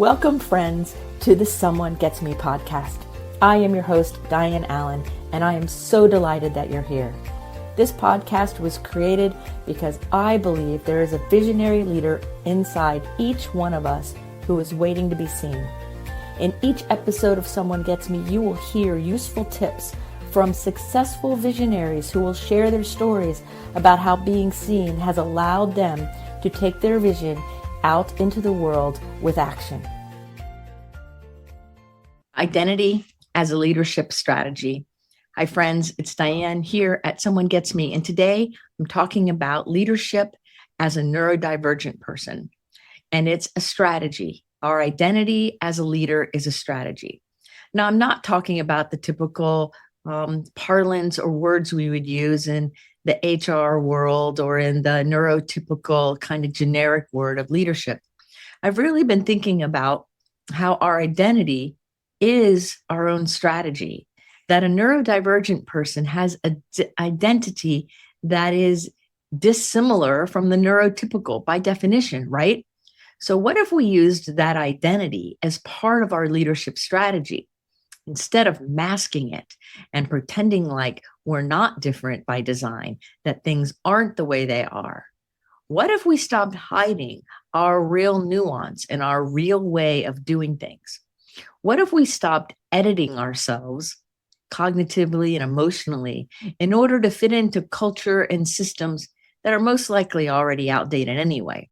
Welcome, friends, to the Someone Gets Me podcast. I am your host, Dianne A, and I am so delighted that you're here. This podcast was created because I believe there is a visionary leader inside each one of us who is waiting to be seen. In each episode of Someone Gets Me, you will hear useful tips from successful visionaries who will share their stories about how being seen has allowed them to take their vision out into the world with action. Identity as a leadership strategy. Hi friends, it's Dianne here at Someone Gets Me, and today I'm talking about leadership as a neurodivergent person, and it's a strategy. Our identity as a leader is a strategy. Now, I'm not talking about the typical parlance or words we would use in the HR world or in the neurotypical kind of generic word of leadership. I've really been thinking about how our identity is our own strategy, that a neurodivergent person has an identity that is dissimilar from the neurotypical by definition, right? So what if we used that identity as part of our leadership strategy? Instead of masking it and pretending like we're not different by design, that things aren't the way they are, what if we stopped hiding our real nuance and our real way of doing things? What if we stopped editing ourselves cognitively and emotionally in order to fit into culture and systems that are most likely already outdated anyway?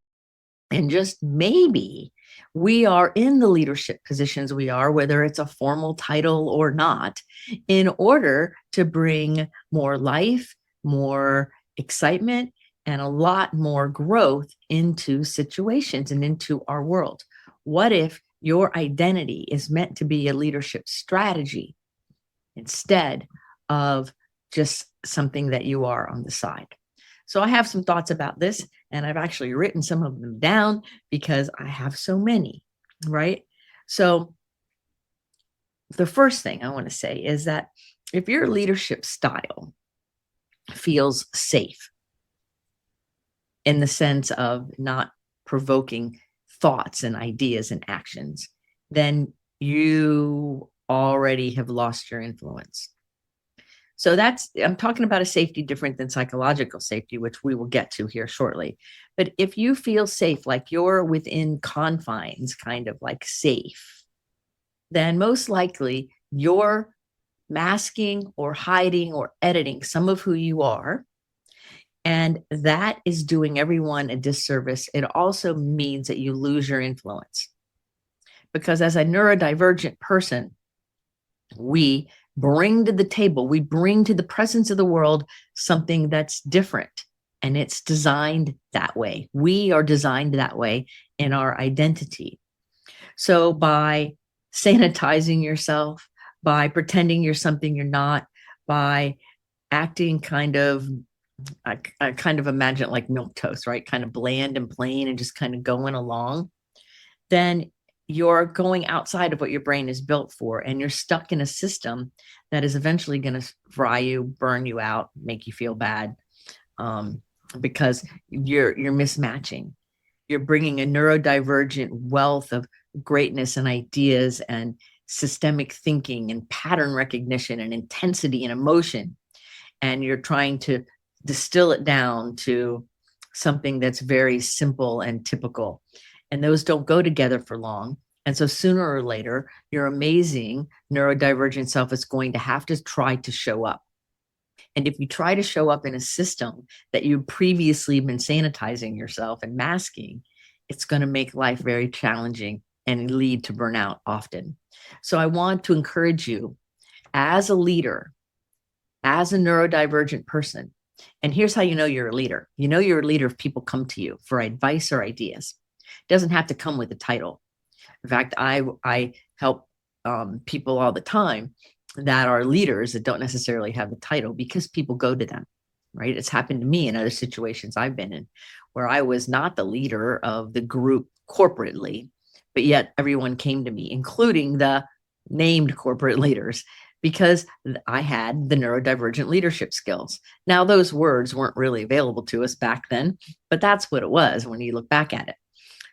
And just maybe we are in the leadership positions we are, whether it's a formal title or not, in order to bring more life, more excitement, and a lot more growth into situations and into our world. What if your identity is meant to be a leadership strategy instead of just something that you are on the side? So I have some thoughts about this, and I've actually written some of them down because I have so many, right? So the first thing I want to say is that if your leadership style feels safe in the sense of not provoking thoughts and ideas and actions, then you already have lost your influence. So I'm talking about a safety different than psychological safety, which we will get to here shortly. But if you feel safe, like you're within confines, kind of like safe, then most likely you're masking or hiding or editing some of who you are. And that is doing everyone a disservice. It also means that you lose your influence. Because as a neurodivergent person, we bring to the table, we bring to the presence of the world something that's different, and it's designed that way. We are designed that way in our identity. So by sanitizing yourself, by pretending you're something you're not, by acting I kind of imagine it like milquetoast, right? Kind of bland and plain and just kind of going along, then you're going outside of what your brain is built for, and you're stuck in a system that is eventually going to fry you, burn you out, make you feel bad, because you're mismatching. You're bringing a neurodivergent wealth of greatness and ideas and systemic thinking and pattern recognition and intensity and emotion, and you're trying to distill it down to something that's very simple and typical. And those don't go together for long. And so sooner or later, your amazing neurodivergent self is going to have to try to show up. And if you try to show up in a system that you've previously been sanitizing yourself and masking, it's going to make life very challenging and lead to burnout often. So I want to encourage you as a leader, as a neurodivergent person. And here's how you know you're a leader. You know you're a leader if people come to you for advice or ideas. It doesn't have to come with a title. In fact, I help people all the time that are leaders that don't necessarily have the title because people go to them, right? It's happened to me in other situations I've been in where I was not the leader of the group corporately, but yet everyone came to me, including the named corporate leaders, because I had the neurodivergent leadership skills. Now, those words weren't really available to us back then, but that's what it was when you look back at it.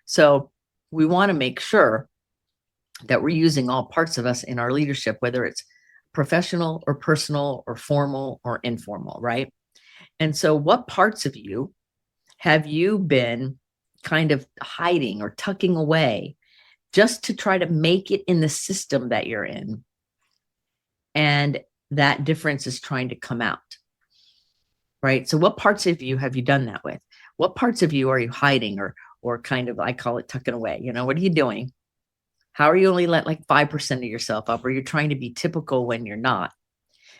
So we want to make sure that we're using all parts of us in our leadership, whether it's professional or personal or formal or informal, right? And so what parts of you have you been kind of hiding or tucking away just to try to make it in the system that you're in? And that difference is trying to come out, right? So what parts of you have you done that with? What parts of you are you hiding or kind of, I call it tucking away? You know, what are you doing? How are you only let like 5% of yourself up, or you're trying to be typical when you're not?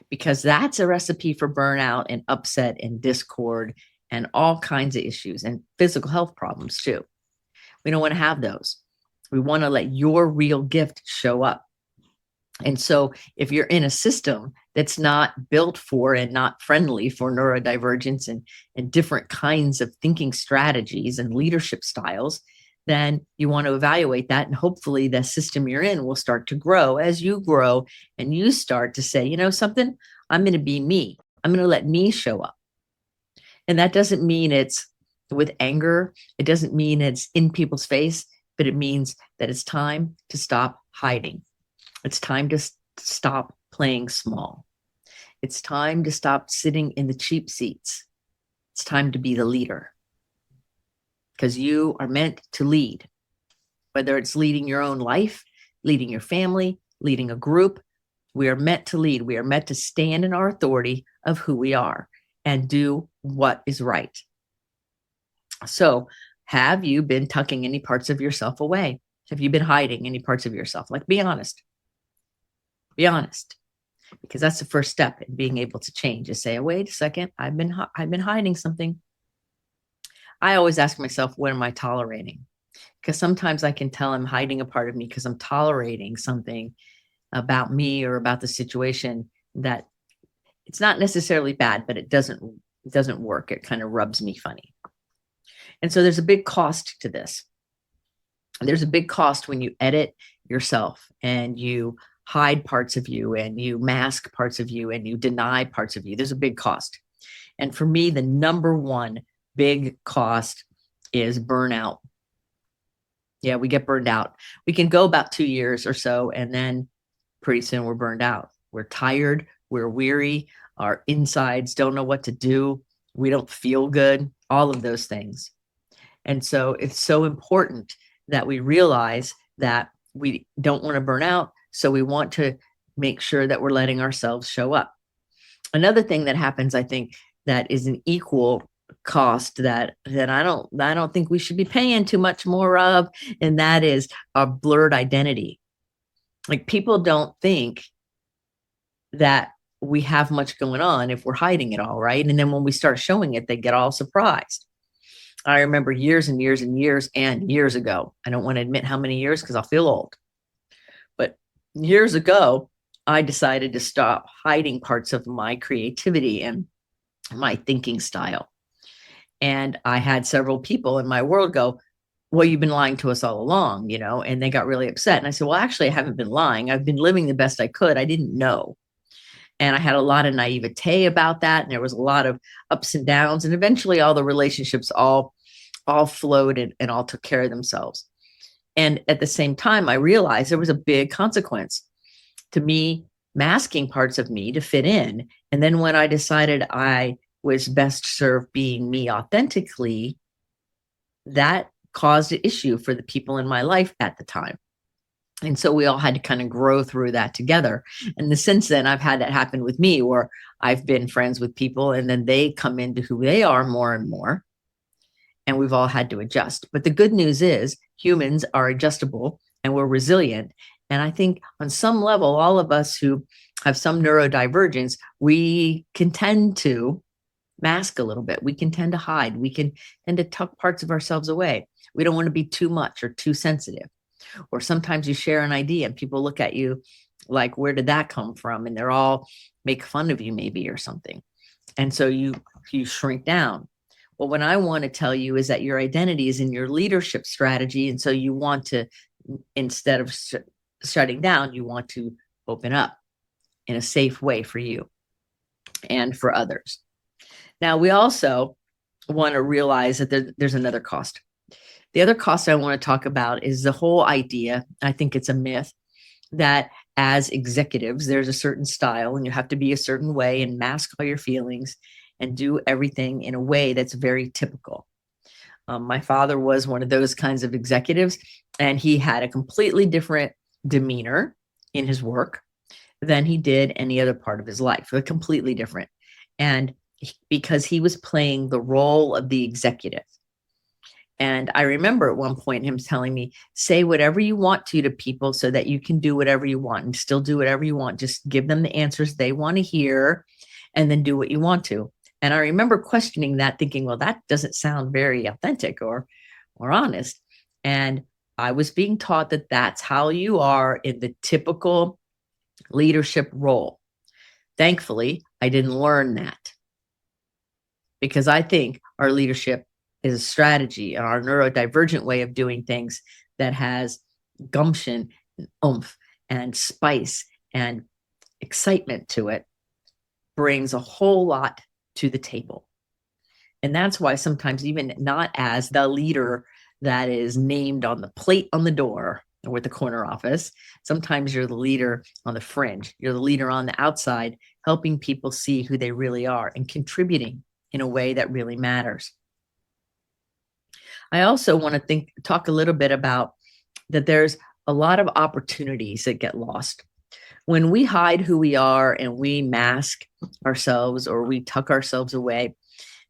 Because that's a recipe for burnout and upset and discord and all kinds of issues and physical health problems too. We don't want to have those. We want to let your real gift show up. And so if you're in a system that's not built for and not friendly for neurodivergence and different kinds of thinking strategies and leadership styles, then you want to evaluate that. And hopefully the system you're in will start to grow as you grow and you start to say, you know something, I'm going to be me. I'm going to let me show up. And that doesn't mean it's with anger. It doesn't mean it's in people's face, but it means that it's time to stop hiding. It's time to stop playing small. It's time to stop sitting in the cheap seats. It's time to be the leader, because you are meant to lead, whether it's leading your own life, leading your family, leading a group. We are meant to lead. We are meant to stand in our authority of who we are and do what is right. So have you been tucking any parts of yourself away? Have you been hiding any parts of yourself? Like, be honest. Be honest, because that's the first step in being able to change, is say, oh, wait a second, I've been hiding something. I always ask myself, what am I tolerating? Because sometimes I can tell I'm hiding a part of me because I'm tolerating something about me or about the situation that it's not necessarily bad, but it doesn't work. It kind of rubs me funny. And so there's a big cost to this. There's a big cost when you edit yourself and you hide parts of you and you mask parts of you and you deny parts of you. There's a big cost. And for me, the number one big cost is burnout. Yeah, we get burned out. We can go about 2 years or so, and then pretty soon we're burned out. We're tired. We're weary. Our insides don't know what to do. We don't feel good. All of those things. And so it's so important that we realize that we don't want to burn out. So we want to make sure that we're letting ourselves show up. Another thing that happens, I think, that is an equal cost that I don't think we should be paying too much more of, and that is a blurred identity. Like, people don't think that we have much going on if we're hiding it all, right? And then when we start showing it, they get all surprised. I remember years and years and years and years ago, I don't want to admit how many years because I'll feel old, but years ago, I decided to stop hiding parts of my creativity and my thinking style. And I had several people in my world go, well, you've been lying to us all along, you know, and they got really upset. And I said, well, actually, I haven't been lying. I've been living the best I could. I didn't know. And I had a lot of naivete about that. And there was a lot of ups and downs. And eventually all the relationships all flowed and all took care of themselves. And at the same time, I realized there was a big consequence to me masking parts of me to fit in. And then when I decided I was best served being me authentically, that caused an issue for the people in my life at the time. And so we all had to kind of grow through that together. And since then, I've had that happen with me, where I've been friends with people and then they come into who they are more and more. And we've all had to adjust. But the good news is humans are adjustable and we're resilient. And I think on some level, all of us who have some neurodivergence, we can tend to mask a little bit. We can tend to hide. We can tend to tuck parts of ourselves away. We don't want to be too much or too sensitive. Or sometimes you share an idea and people look at you like, where did that come from? And they're all make fun of you maybe or something. And so you shrink down. Well, what I want to tell you is that your identity is in your leadership strategy. And so you want to, instead of shutting down, you want to open up in a safe way for you and for others. Now, we also want to realize that there's another cost. The other cost I want to talk about is the whole idea, I think it's a myth, that as executives, there's a certain style and you have to be a certain way and mask all your feelings and do everything in a way that's very typical. My father was one of those kinds of executives, and he had a completely different demeanor in his work than he did any other part of his life, completely different. And because he was playing the role of the executive. And I remember at one point him telling me, say whatever you want to people so that you can do whatever you want and still do whatever you want. Just give them the answers they want to hear and then do what you want to. And I remember questioning that, thinking, well, that doesn't sound very authentic or honest. And I was being taught that that's how you are in the typical leadership role. Thankfully, I didn't learn that, because I think our leadership is a strategy, and our neurodivergent way of doing things that has gumption and oomph and spice and excitement to it brings a whole lot to the table. And that's why sometimes, even not as the leader that is named on the plate on the door or at the corner office, sometimes you're the leader on the fringe. You're the leader on the outside, helping people see who they really are and contributing in a way that really matters. I also want to talk a little bit about that there's a lot of opportunities that get lost. When we hide who we are and we mask ourselves or we tuck ourselves away,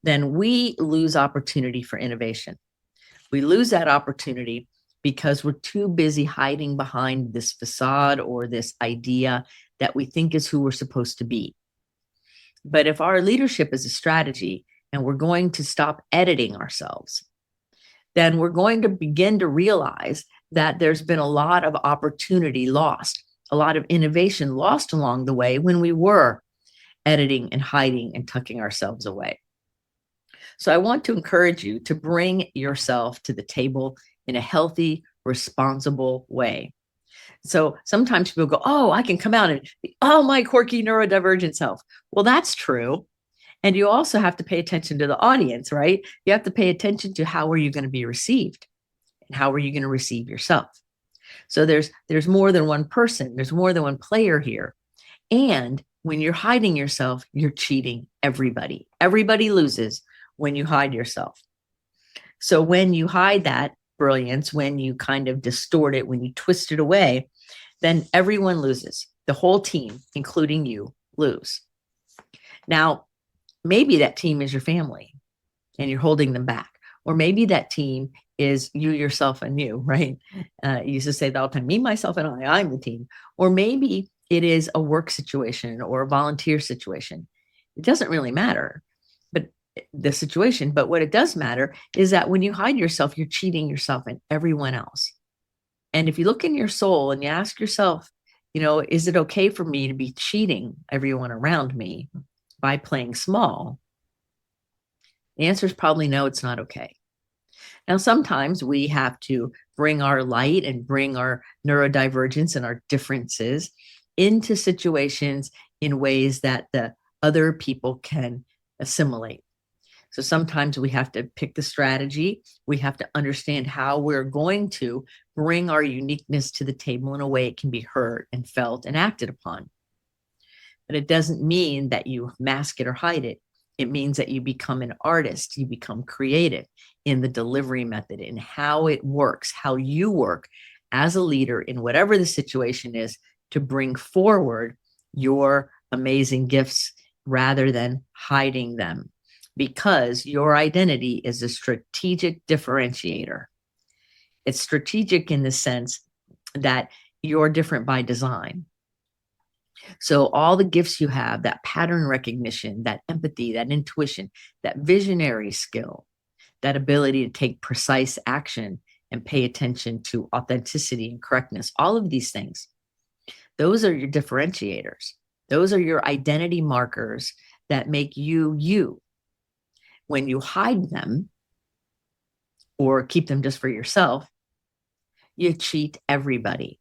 then we lose opportunity for innovation. We lose that opportunity because we're too busy hiding behind this facade or this idea that we think is who we're supposed to be. But if our leadership is a strategy and we're going to stop editing ourselves, then we're going to begin to realize that there's been a lot of opportunity lost, a lot of innovation lost along the way when we were editing and hiding and tucking ourselves away. So I want to encourage you to bring yourself to the table in a healthy, responsible way. So sometimes people go, oh, I can come out and be, oh, my quirky neurodivergent self. Well, that's true. And you also have to pay attention to the audience, right? You have to pay attention to how are you going to be received and how are you going to receive yourself. So there's more than one person. There's more than one player here. And when you're hiding yourself, you're cheating everybody. Everybody loses when you hide yourself. So when you hide that brilliance, when you kind of distort it, when you twist it away, then everyone loses. The whole team, including you, lose. Now, maybe that team is your family and you're holding them back. Or maybe that team is you, yourself, and you, right? You used to say that all the time, me, myself, and I'm the team. Or maybe it is a work situation or a volunteer situation. It doesn't really matter, but the situation. But what it does matter is that when you hide yourself, you're cheating yourself and everyone else. And if you look in your soul and you ask yourself, is it okay for me to be cheating everyone around me by playing small? The answer is probably no, it's not okay. Now, sometimes we have to bring our light and bring our neurodivergence and our differences into situations in ways that the other people can assimilate. So sometimes we have to pick the strategy. We have to understand how we're going to bring our uniqueness to the table in a way it can be heard and felt and acted upon. But it doesn't mean that you mask it or hide it. It means that you become an artist, you become creative in the delivery method, in how it works, how you work as a leader in whatever the situation is to bring forward your amazing gifts rather than hiding them, because your identity is a strategic differentiator. It's strategic in the sense that you're different by design. So all the gifts you have, that pattern recognition, that empathy, that intuition, that visionary skill, that ability to take precise action and pay attention to authenticity and correctness, all of these things, those are your differentiators. Those are your identity markers that make you, you. When you hide them or keep them just for yourself, you cheat everybody.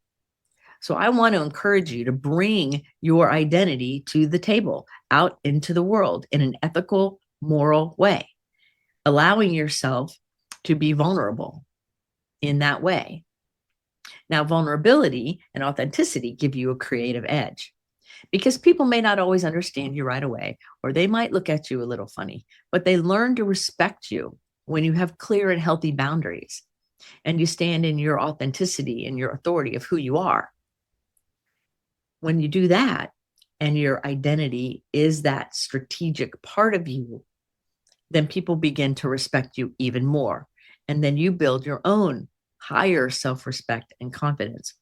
So I want to encourage you to bring your identity to the table, out into the world in an ethical, moral way, allowing yourself to be vulnerable, in that way. Now, vulnerability and authenticity give you a creative edge because people may not always understand you right away, or they might look at you a little funny, but they learn to respect you when you have clear and healthy boundaries and you stand in your authenticity and your authority of who you are. When you do that, and your identity is that strategic part of you, then people begin to respect you even more. And then you build your own higher self-respect and confidence.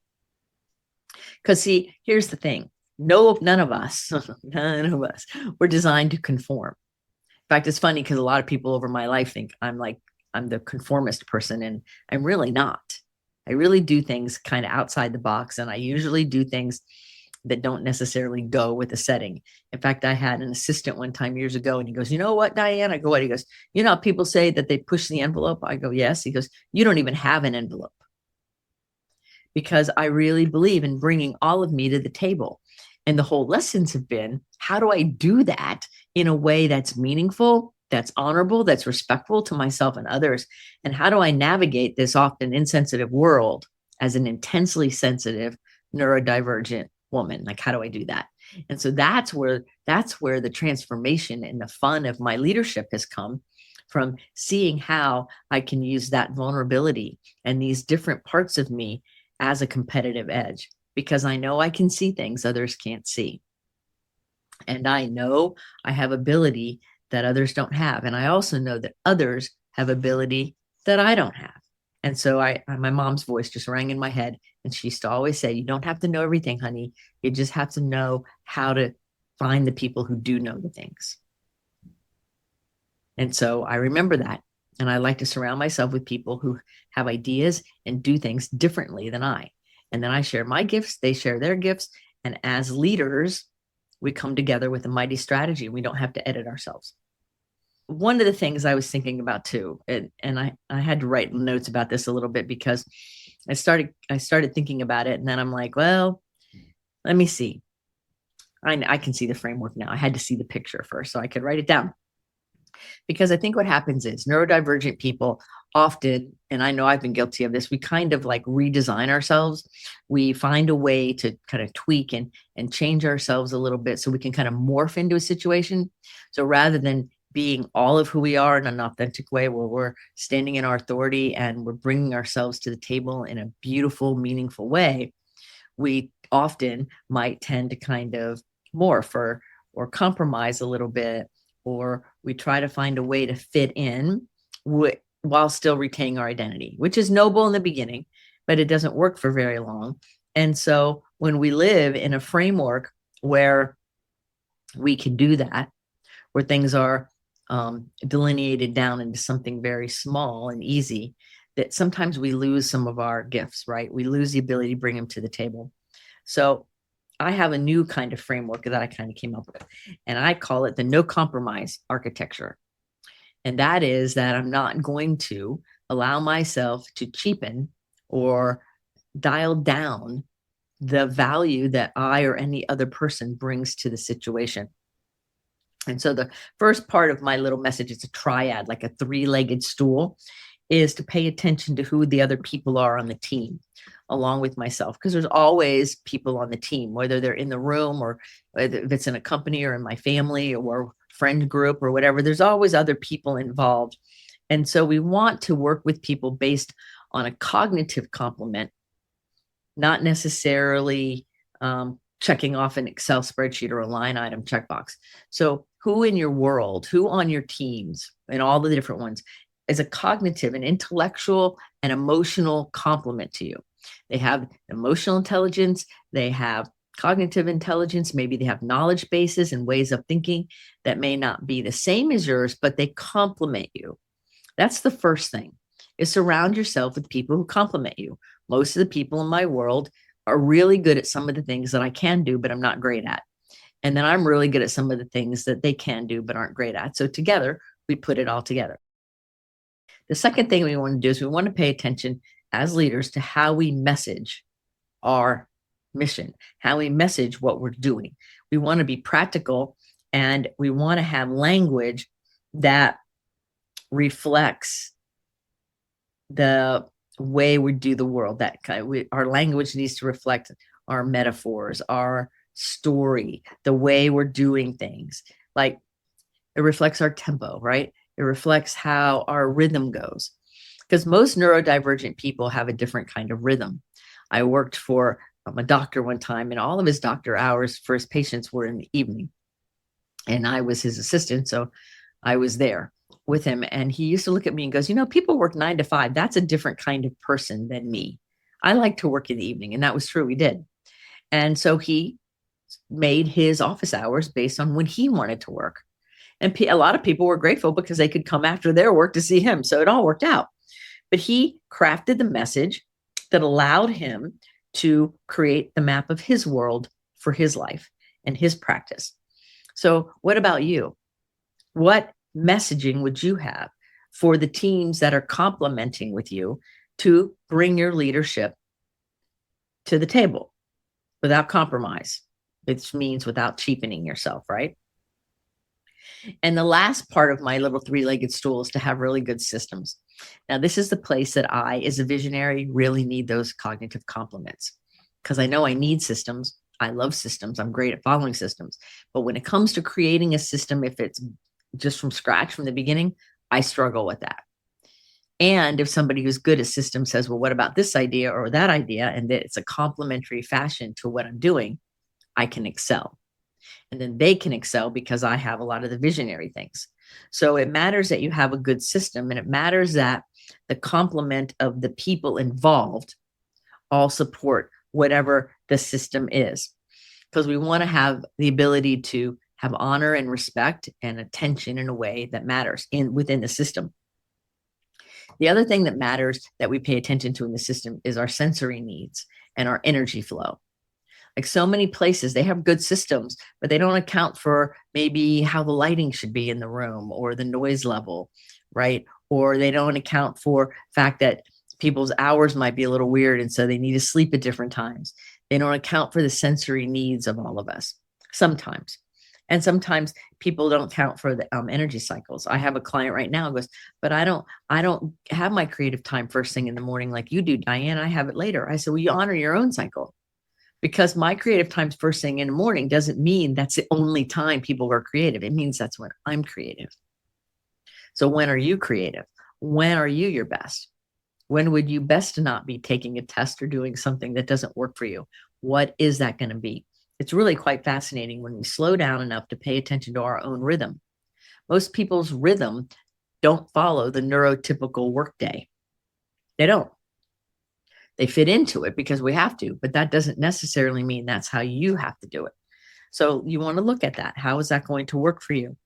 Because see, here's the thing. No, none of us, none of us were designed to conform. In fact, it's funny because a lot of people over my life think I'm the conformist person, and I'm really not. I really do things kind of outside the box, and I usually do things that don't necessarily go with the setting. In fact, I had an assistant one time years ago, and he goes, "You know what, Diane?" I go, "What?" He goes, "You know how people say that they push the envelope?" I go, "Yes." He goes, "You don't even have an envelope." Because I really believe in bringing all of me to the table. And the whole lessons have been, how do I do that in a way that's meaningful, that's honorable, that's respectful to myself and others? And how do I navigate this often insensitive world as an intensely sensitive, neurodivergent woman? Like, how do I do that? And so that's where the transformation and the fun of my leadership has come, from seeing how I can use that vulnerability and these different parts of me as a competitive edge, because I know I can see things others can't see. And I know I have ability that others don't have. And I also know that others have ability that I don't have. And so my mom's voice just rang in my head, and she used to always say, "You don't have to know everything, honey. You just have to know how to find the people who do know the things." And so I remember that. And I like to surround myself with people who have ideas and do things differently than I. And then I share my gifts, they share their gifts. And as leaders, we come together with a mighty strategy. We don't have to edit ourselves. One of the things I was thinking about too, and I had to write notes about this a little bit because I started thinking about it. And then I'm like, well, let me see. I can see the framework now. I had to see the picture first so I could write it down. Because I think what happens is neurodivergent people often, and I know I've been guilty of this, we kind of like redesign ourselves. We find a way to kind of tweak and change ourselves a little bit so we can kind of morph into a situation. So rather than being all of who we are in an authentic way, where we're standing in our authority and we're bringing ourselves to the table in a beautiful, meaningful way, we often might tend to kind of morph or compromise a little bit, or we try to find a way to fit in while still retaining our identity, which is noble in the beginning, but it doesn't work for very long. And so when we live in a framework where we can do that, where things are delineated down into something very small and easy, that sometimes we lose some of our gifts, right? We lose the ability to bring them to the table. So I have a new kind of framework that I kind of came up with, and I call it the no compromise architecture. And that is that I'm not going to allow myself to cheapen or dial down the value that I or any other person brings to the situation. And so the first part of my little message is a triad, like a three-legged stool, is to pay attention to who the other people are on the team, along with myself, because there's always people on the team, whether they're in the room or if it's in a company or in my family or friend group or whatever, there's always other people involved. And so we want to work with people based on a cognitive complement, not necessarily checking off an Excel spreadsheet or a line item checkbox. So who in your world, who on your teams and all the different ones is a cognitive and intellectual and emotional complement to you? They have emotional intelligence, they have cognitive intelligence, maybe they have knowledge bases and ways of thinking that may not be the same as yours, but they complement you. That's the first thing, is surround yourself with people who complement you. Most of the people in my world are really good at some of the things that I can do, but I'm not great at. And then I'm really good at some of the things that they can do, but aren't great at. So together, we put it all together. The second thing we want to do is we want to pay attention as leaders to how we message our mission, how we message what we're doing. We want to be practical, and we want to have language that reflects the way we do the world. Our language needs to reflect our metaphors, our story, the way we're doing things. Like it reflects our tempo, right? It reflects how our rhythm goes. Because most neurodivergent people have a different kind of rhythm. I worked for a doctor one time, and all of his doctor hours for his patients were in the evening. And I was his assistant. So I was there with him. And he used to look at me and goes, people work 9 to 5. That's a different kind of person than me. I like to work in the evening. And that was true. He did. And so he made his office hours based on when he wanted to work. And a lot of people were grateful because they could come after their work to see him. So it all worked out. But he crafted the message that allowed him to create the map of his world for his life and his practice. So what about you? What messaging would you have for the teams that are complementing with you to bring your leadership to the table without compromise, which means without cheapening yourself, right? And the last part of my little 3-legged stool is to have really good systems. Now, this is the place that I, as a visionary, really need those cognitive complements because I know I need systems. I love systems. I'm great at following systems. But when it comes to creating a system, if it's just from scratch from the beginning, I struggle with that. And if somebody who's good at systems says, well, what about this idea or that idea? And that it's a complementary fashion to what I'm doing, I can excel. And then they can excel because I have a lot of the visionary things. So it matters that you have a good system, and it matters that the complement of the people involved all support whatever the system is, because we want to have the ability to have honor and respect and attention in a way that matters within the system. The other thing that matters that we pay attention to in the system is our sensory needs and our energy flow. Like so many places, they have good systems, but they don't account for maybe how the lighting should be in the room or the noise level, right? Or they don't account for the fact that people's hours might be a little weird, and so they need to sleep at different times. They don't account for the sensory needs of all of us sometimes. And sometimes people don't count for the energy cycles. I have a client right now who goes, but I don't have my creative time first thing in the morning like you do, Diane. I have it later. I said, well, you honor your own cycle. Because my creative time's first thing in the morning doesn't mean that's the only time people are creative. It means that's when I'm creative. So when are you creative? When are you your best? When would you best not be taking a test or doing something that doesn't work for you? What is that going to be? It's really quite fascinating when we slow down enough to pay attention to our own rhythm. Most people's rhythm don't follow the neurotypical workday. They don't. They fit into it because we have to, but that doesn't necessarily mean that's how you have to do it. So you want to look at that. How is that going to work for you?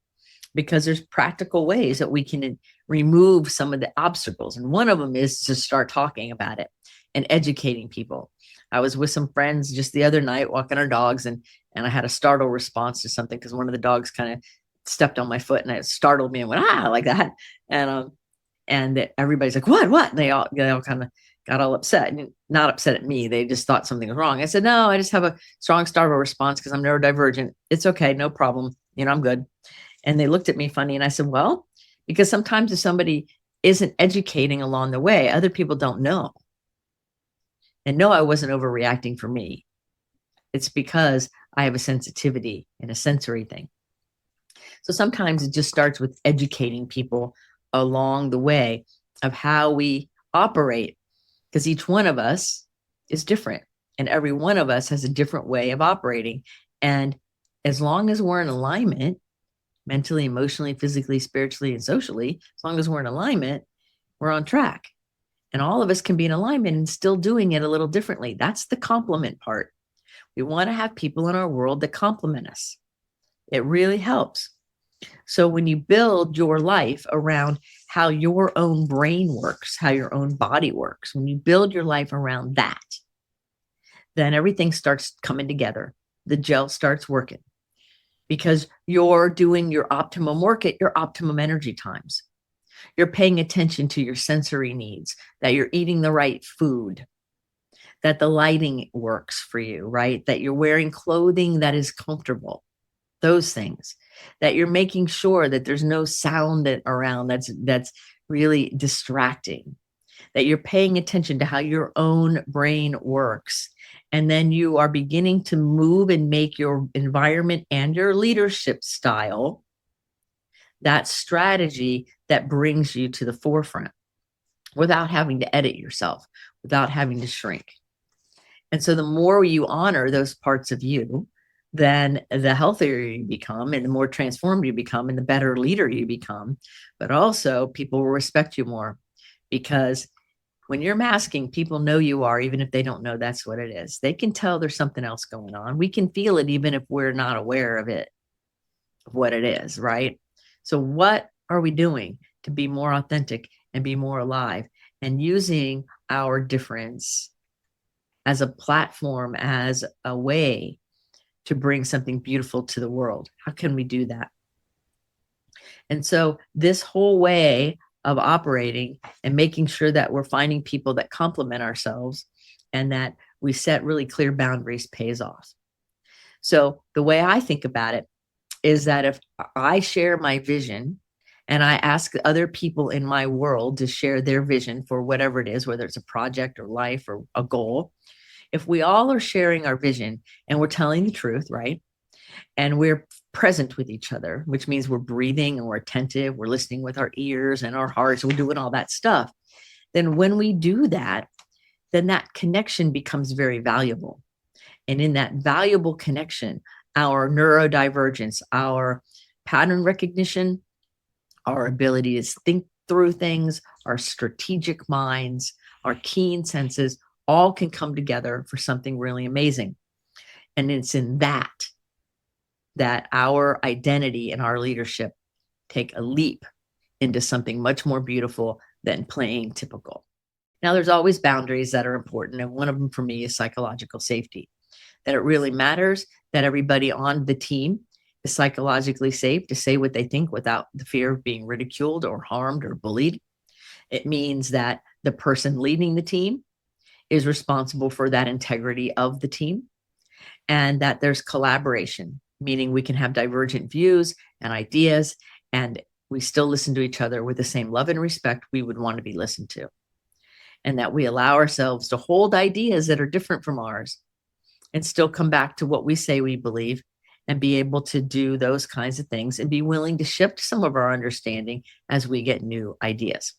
Because there's practical ways that we can remove some of the obstacles. And one of them is to start talking about it and educating people. I was with some friends just the other night walking our dogs, and I had a startle response to something because one of the dogs kind of stepped on my foot and it startled me and went, like that. And everybody's like, what? And they all kind of got all upset, and not upset at me. They just thought something was wrong. I said, no, I just have a strong startle response because I'm neurodivergent. It's okay. No problem. I'm good. And they looked at me funny. And I said, well, because sometimes if somebody isn't educating along the way, other people don't know. And no, I wasn't overreacting for me. It's because I have a sensitivity and a sensory thing. So sometimes it just starts with educating people along the way of how we operate, because each one of us is different and every one of us has a different way of operating. And as long as we're in alignment, mentally, emotionally, physically, spiritually, and socially, as long as we're in alignment, we're on track. And all of us can be in alignment and still doing it a little differently. That's the complement part. We want to have people in our world that complement us. It really helps. So when you build your life around how your own brain works, how your own body works, when you build your life around that, then everything starts coming together. The gel starts working because you're doing your optimum work at your optimum energy times. You're paying attention to your sensory needs, that you're eating the right food, that the lighting works for you, right? That you're wearing clothing that is comfortable, those things, that you're making sure that there's no sound around that's really distracting, that you're paying attention to how your own brain works. And then you are beginning to move and make your environment and your leadership style that strategy that brings you to the forefront without having to edit yourself, without having to shrink. And so the more you honor those parts of you, then the healthier you become and the more transformed you become and the better leader you become. But also people will respect you more, because when you're masking, people know you are, even if they don't know that's what it is. They can tell there's something else going on. We can feel it even if we're not aware of it, of what it is, right? So what are we doing to be more authentic and be more alive, and using our difference as a platform, as a way to bring something beautiful to the world? How can we do that? And so this whole way of operating and making sure that we're finding people that complement ourselves and that we set really clear boundaries pays off. So the way I think about it is that if I share my vision and I ask other people in my world to share their vision for whatever it is, whether it's a project or life or a goal, if we all are sharing our vision and we're telling the truth, right? And we're present with each other, which means we're breathing and we're attentive, we're listening with our ears and our hearts, we're doing all that stuff. Then when we do that, then that connection becomes very valuable. And in that valuable connection, our neurodivergence, our pattern recognition, our ability to think through things, our strategic minds, our keen senses, all can come together for something really amazing. And it's in that our identity and our leadership take a leap into something much more beautiful than playing typical. Now, there's always boundaries that are important. And one of them for me is psychological safety, that it really matters that everybody on the team is psychologically safe to say what they think without the fear of being ridiculed or harmed or bullied. It means that the person leading the team is responsible for that integrity of the team, and that there's collaboration, meaning we can have divergent views and ideas, and we still listen to each other with the same love and respect we would want to be listened to. And that we allow ourselves to hold ideas that are different from ours and still come back to what we say we believe, and be able to do those kinds of things and be willing to shift some of our understanding as we get new ideas.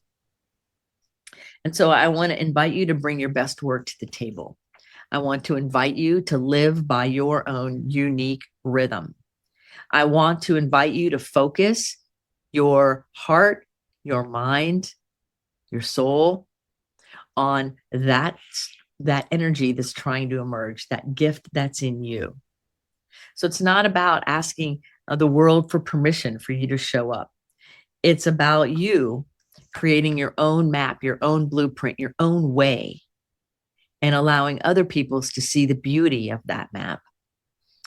And so I want to invite you to bring your best work to the table. I want to invite you to live by your own unique rhythm. I want to invite you to focus your heart, your mind, your soul on that energy that's trying to emerge, that gift that's in you. So it's not about asking the world for permission for you to show up. It's about you creating your own map, your own blueprint, your own way, and allowing other people to see the beauty of that map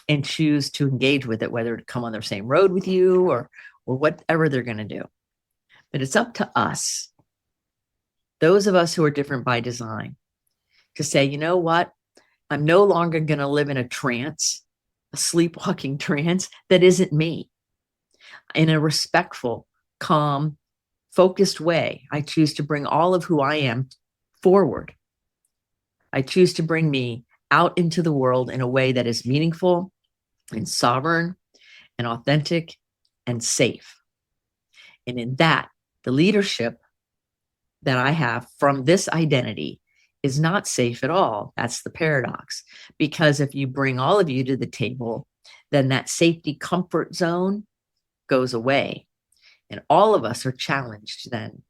and choose to engage with it, whether to come on the same road with you or whatever they're going to do. But it's up to us, those of us who are different by design, to say, you know what? I'm no longer going to live in a trance, a sleepwalking trance that isn't me. In a respectful, calm, focused way, I choose to bring all of who I am forward. I choose to bring me out into the world in a way that is meaningful and sovereign and authentic and safe. And in that, the leadership that I have from this identity is not safe at all. That's the paradox. Because if you bring all of you to the table, then that safety comfort zone goes away. And all of us are challenged then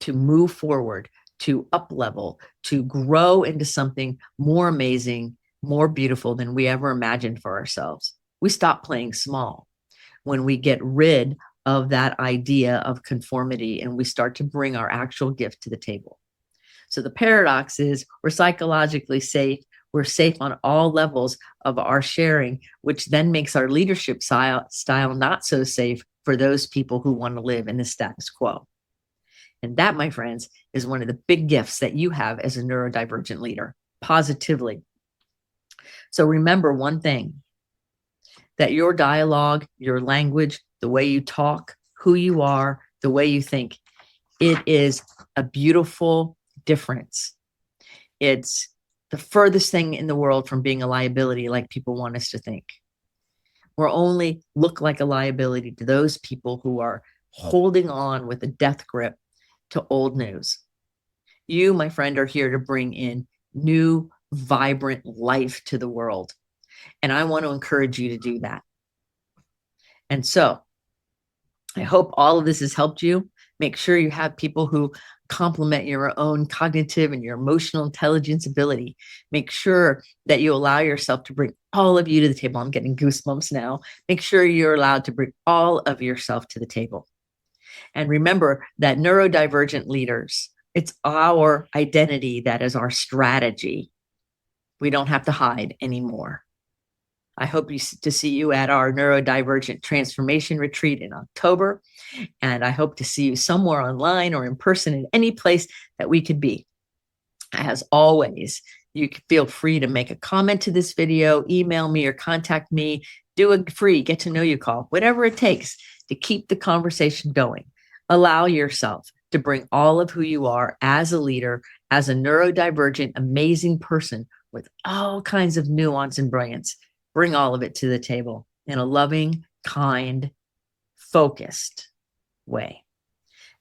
to move forward, to up level, to grow into something more amazing, more beautiful than we ever imagined for ourselves. We stop playing small when we get rid of that idea of conformity and we start to bring our actual gift to the table. So the paradox is we're psychologically safe. We're safe on all levels of our sharing, which then makes our leadership style not so safe for those people who want to live in the status quo. And that, my friends, is one of the big gifts that you have as a neurodivergent leader, positively. So remember one thing, that your dialogue, your language, the way you talk, who you are, the way you think, it is a beautiful difference. It's the furthest thing in the world from being a liability like people want us to think. We're only look like a liability to those people who are holding on with a death grip to old news. You, my friend, are here to bring in new, vibrant life to the world. And I want to encourage you to do that. And so I hope all of this has helped you. Make sure you have people who complement your own cognitive and your emotional intelligence ability. Make sure that you allow yourself to bring all of you to the table. I'm getting goosebumps now. Make sure you're allowed to bring all of yourself to the table. And remember that neurodivergent leaders, it's our identity that is our strategy. We don't have to hide anymore. I hope to see you at our Neurodivergent Transformation Retreat in October. And I hope to see you somewhere online or in person in any place that we could be. As always, you can feel free to make a comment to this video, email me or contact me, do a free get to know you call, whatever it takes to keep the conversation going. Allow yourself to bring all of who you are as a leader, as a neurodivergent, amazing person with all kinds of nuance and brilliance. Bring all of it to the table in a loving, kind, focused way.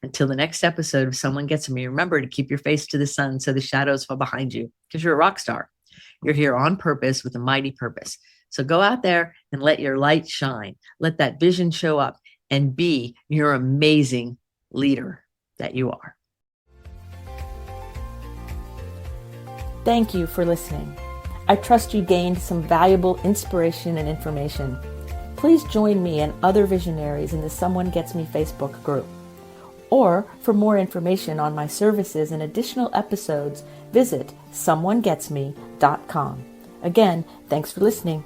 Until the next episode of Someone Gets Me, remember to keep your face to the sun so the shadows fall behind you, because you're a rock star. You're here on purpose with a mighty purpose. So go out there and let your light shine. Let that vision show up and be your amazing leader that you are. Thank you for listening. I trust you gained some valuable inspiration and information. Please join me and other visionaries in the Someone Gets Me Facebook group. Or for more information on my services and additional episodes, visit someonegetsme.com. Again, thanks for listening.